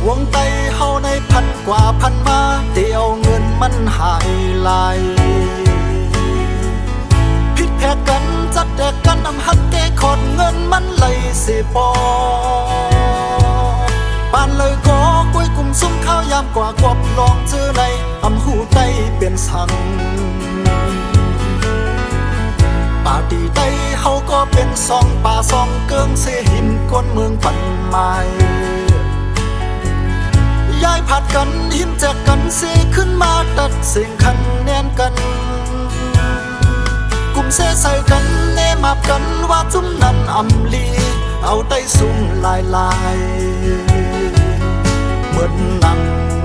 วงไตเฮาในพันกว่าพันมาเดียวเงินมันหายไหลผิดแพ้กันจัดแดกกันนำหักแก้ขอดเงินมันไหลสิปอปานเลยก็กล้วยกลุ่มซุ้มข้าวยามกว่ากวบลองเจอในอำหูไตเป็นสังป่าตีไตเฮาก็เป็นซองป่าซองเกิงเสหินก้นเมืองปันไม้ย้ายผัดกันหิมแจกกันเสขึ้นมาตัดเสียงคันแน่นกันกลุ่มเสใส่กันเนมาบกันว่าจุ้มนั้นอำลีเอาไตสุ่มลายลายเหมือนหนัง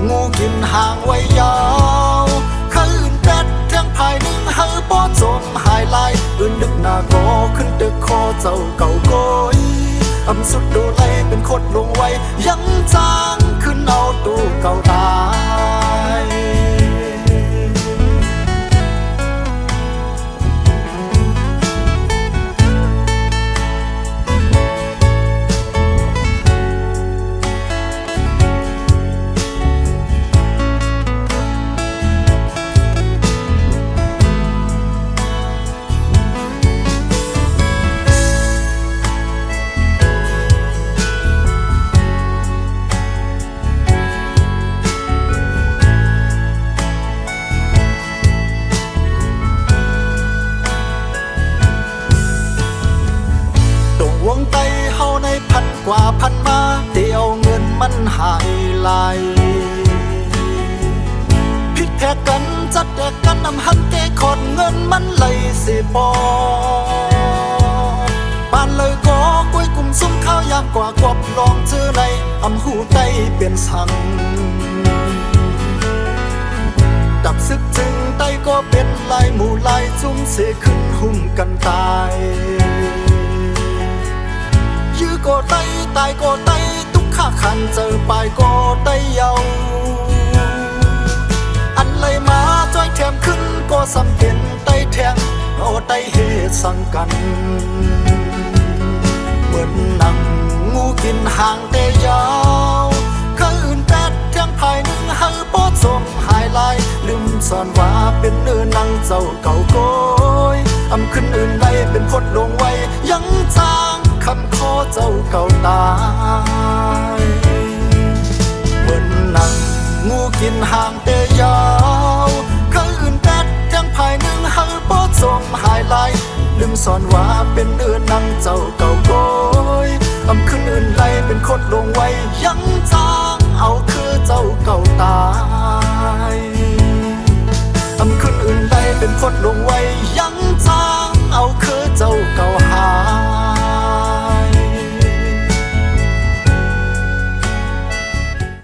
งูกินห่างไว้ยาวข้าอื่นแปดเที่ยงภายหนึ่งเฮาป้อจมหายลายอื่นนึกหน้าก็ขึ้นตึกคอเจ้าเก่าโกยอำสุดดูไลเป็นโคตรลงไว้ยังจางขึ้นเอาตู้เก่าตายวงไตเฮาในพันกว่าพันมาเดียวเงินมันหายไหลผิดแพ้กันจัดแดกกันนำหันแก้ขอดเงินมันไหลสิปอปานเลยก็กล้วยกลุ่มซุ้มข้าวยามกว่ากวบลองเจอในอำหูไตเป็นสังดับซึกจึงไตก็เป็นลายหมู่ลายจุ้มเสขึ้นหุ่มกันตายยื้อก็ไตตายก็ไตทุกข้าขันเจอปลายก็ไตเยาอันเลยมาจ้อยแถมขึ้นก็สำเป็นไตแทงเอาไตเหตุสังกันเหมือนหนังงูกินห่างแต่ยาวข้าอื่นแปดเที่ยงภายหนึ่งเฮาป้อจมหายลายลืมสอนว่าเป็นเนื้อนังเจ้าเก่าโกยอำขึ้นอื่นใดเป็นพดลงไว้ยังจางคำขอเจ้าเก่าตายเหมือนหนังงูกินห่างแต่ยาวข้าอื่นแปดเที่ยงภายหนึ่งเฮาป้อจมหายลายลืมสอนว่าเป็นเนื้อนังเจ้าเก่าโกยอำขึ้นอื่นใดเป็นคดลงไว้ยัง